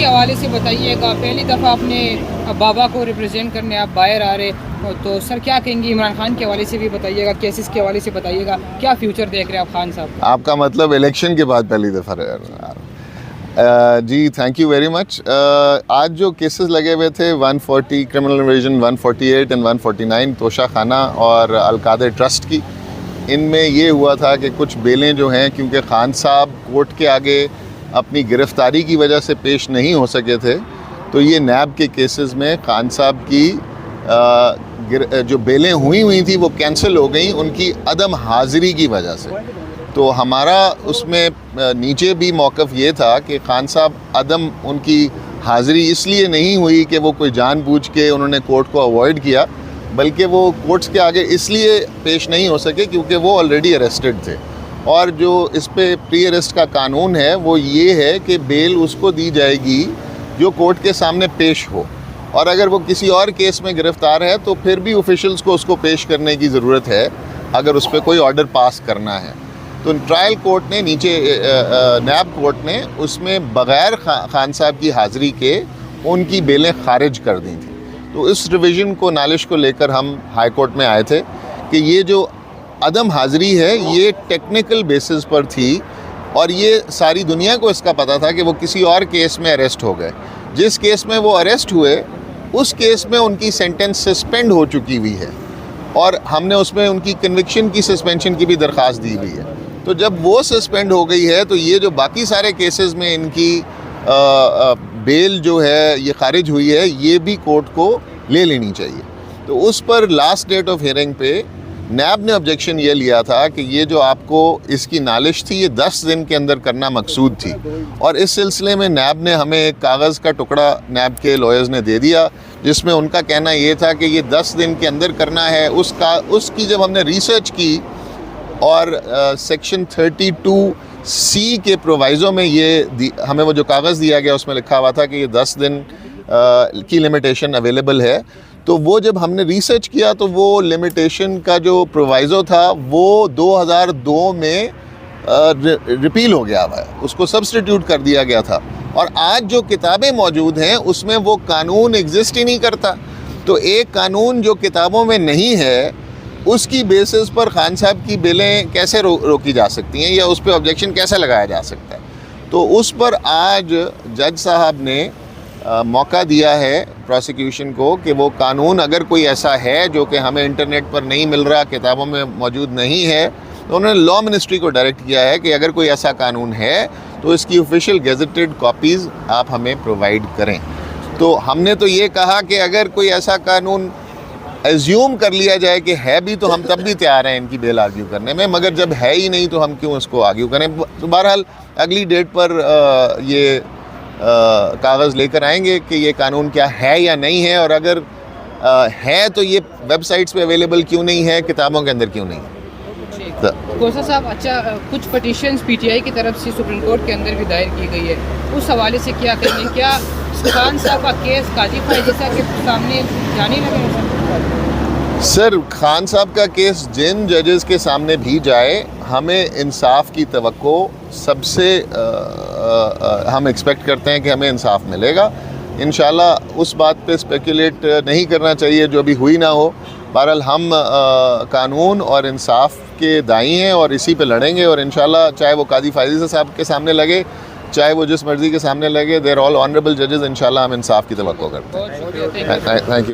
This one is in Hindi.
के हवाले से बताइएगा, पहली दफ़ा अपने बाबा को रिप्रेजेंट करने आप बाहर आ रहे हो, तो सर क्या कहेंगे? इमरान खान के हवाले से भी बताइएगा, केसेस के हवाले से बताइएगा, क्या फ्यूचर देख रहे हैं आप खान साहब? आपका मतलब इलेक्शन के बाद पहली दफ़ा? जी थैंक यू वेरी मच। आज जो केसेस लगे हुए थे 140 क्रिमिनल इन्वेजन, 148 एंड 149 तोशा खाना और अलकादर ट्रस्ट की, इनमें ये हुआ था कि कुछ बेलें जो हैं, क्योंकि खान साहब कोर्ट के आगे अपनी गिरफ़्तारी की वजह से पेश नहीं हो सके थे, तो ये नैब के केसेस में खान साहब की जो बेलें हुई थी वो कैंसिल हो गई उनकी अदम हाज़िरी की वजह से। तो हमारा उसमें नीचे भी मौक़िफ़ ये था कि खान साहब अदम उनकी हाज़िरी इसलिए नहीं हुई कि वो कोई जानबूझ के उन्होंने कोर्ट को अवॉइड किया, बल्कि वो कोर्ट्स के आगे इसलिए पेश नहीं हो सके क्योंकि वो ऑलरेडी अरेस्टेड थे। और जो इस पे प्री अरेस्ट का कानून है वो ये है कि बेल उसको दी जाएगी जो कोर्ट के सामने पेश हो, और अगर वो किसी और केस में गिरफ़्तार है तो फिर भी ऑफिशियल्स को उसको पेश करने की ज़रूरत है अगर उस पर कोई ऑर्डर पास करना है। तो ट्रायल कोर्ट ने नीचे नैब कोर्ट ने उसमें बग़ैर खान साहब की हाज़िरी के उनकी बेलें खारिज कर दी थी। तो इस रिवीजन को नालिश को लेकर हम हाई कोर्ट में आए थे कि ये जो अदम हाज़िरी है ये टेक्निकल बेसिस पर थी, और ये सारी दुनिया को इसका पता था कि वो किसी और केस में अरेस्ट हो गए। जिस केस में वो अरेस्ट हुए उस केस में उनकी सेंटेंस सस्पेंड हो चुकी हुई है, और हमने उसमें उनकी कन्विक्शन की सस्पेंशन की भी दरख्वास्त दी हुई है। तो जब वो सस्पेंड हो गई है तो ये जो बाकी सारे केसेस में इनकी बेल जो है ये खारिज हुई है, ये भी कोर्ट को ले लेनी चाहिए। तो उस पर लास्ट डेट ऑफ हियरिंग पे नैब ने ऑब्जेक्शन ये लिया था कि ये जो आपको इसकी नालिश थी ये 10 दिन के अंदर करना मकसूद थी, और इस सिलसिले में नैब ने हमें एक कागज़ का टुकड़ा नैब के लॉयर्स ने दे दिया जिसमें उनका कहना ये था कि ये 10 दिन के अंदर करना है। उसकी जब हमने रिसर्च की और सेक्शन 32C के प्रोवाइज़ो में ये हमें वो जो कागज़ दिया गया उसमें लिखा हुआ था कि ये 10 दिन की लिमिटेशन अवेलेबल है। तो वो जब हमने रिसर्च किया तो वो लिमिटेशन का जो प्रोवाइज़ो था वो 2002 में रिपील हो गया हुआ है, उसको सब्स्टिट्यूट कर दिया गया था, और आज जो किताबें मौजूद हैं उसमें वो कानून एग्जिस्ट ही नहीं करता। तो एक कानून जो किताबों में नहीं है उसकी बेसिस पर खान साहब की बेलें कैसे रोकी जा सकती हैं या उस पर ऑब्जेक्शन कैसे लगाया जा सकता है। तो उस पर आज जज साहब ने मौका दिया है प्रोसिक्यूशन को कि वो कानून अगर कोई ऐसा है जो कि हमें इंटरनेट पर नहीं मिल रहा, किताबों में मौजूद नहीं है, तो उन्होंने लॉ मिनिस्ट्री को डायरेक्ट किया है कि अगर कोई ऐसा कानून है तो इसकी ऑफिशियल गेजेटेड कॉपीज़ आप हमें प्रोवाइड करें। तो हमने तो ये कहा कि अगर कोई ऐसा कानून एज्यूम कर लिया जाए कि है भी तो हम तब भी तैयार हैं इनकी बेल आर्ग्यू करने में, मगर जब है ही नहीं तो हम क्यों इसको आर्ग्यू करें। तो बहरहाल अगली डेट पर ये कागज़ लेकर आएंगे कि ये कानून क्या है या नहीं है, और अगर है तो ये वेबसाइट्स पे अवेलेबल क्यों नहीं है, किताबों के अंदर क्यों नहीं है। कोसा साहब, अच्छा कुछ पटिशन्स पीटीआई की तरफ से सुप्रीम कोर्ट के अंदर भी दायर की गई है, उस हवाले से क्या कहेंगे? क्या खान साहब का केस काजी फायदा के सामने जाने लगे? सर, खान साहब का केस जिन जजेस के सामने भी जाए, हमें इंसाफ की तवक्को सबसे हम एक्सपेक्ट करते हैं कि हमें इंसाफ मिलेगा। इंशाल्लाह उस बात पे स्पेकुलेट नहीं करना चाहिए जो अभी हुई ना हो। बहरहाल हम कानून और इंसाफ के दाई हैं और इसी पे लड़ेंगे, और इंशाल्लाह चाहे वो कादी फायज़ी साहब के सामने लगे, चाहे वो जिस मर्ज़ी के सामने लगे, देयर ऑल ऑनरेबल जजेस। इंशाल्लाह हम इंसाफ की तवक्को करते हैं। Thank you.